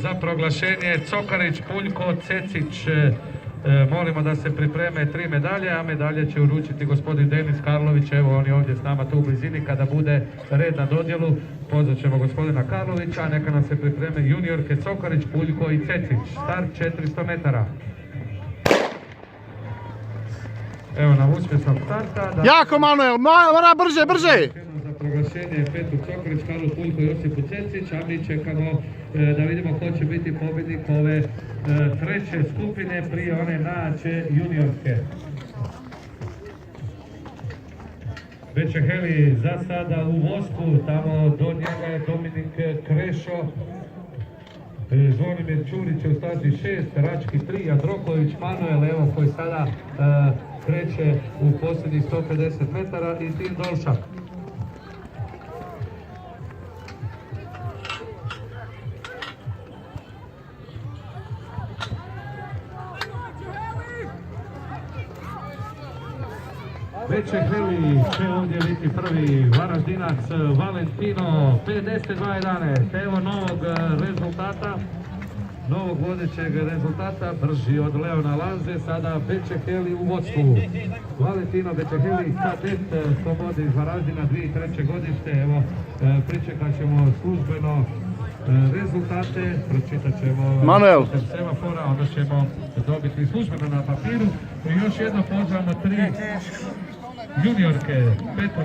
Za proglašenje Cokarić, Puljko, Cecić, molimo da se pripreme 3 medalje, a medalje će uručiti gospodin Denis Karlović. Evo, on je ovdje s nama tu u blizini. Kada bude red na dodjelu, pozvat ćemo gospodina Karlovića, neka nam se pripreme juniorke Cokarić, Puljko i Cecić. Start 400 metara. Evo nam uspješnog starta. Jako Manuel, mora brže, brže! Za proglašenje Petru Cokarić, Karlo Puljko i Josipu Cecić, a mi čekamo da vidimo ko će biti pobjednik ove treće skupine prije one najjače juniorske. Već je Heli za sada u vosku, tamo do njega je Dominik Krešo, Zvonimir Čurić je u stazi 6, Rački 3, Jandroković Manuel, evo koji sada kreće u posljednjih 150 metara i Tim Dolšak. Već je Heli će ovdje biti prvi Varaždinac Valentino 52-11. Evo novog rezultata, novog vodećeg rezultata, brži od Leona Lanze, sada Bečeheli u vodstvu. Valentino Bečeheli, kadet Slobode iz Varaždina, 2003. godište. Evo, pričekat ćemo službeno rezultate, pročitat ćemo Manuel semafora, onda ćemo dobiti službeno na papiru. I još jedno pozdravno 3 juniorke, Petru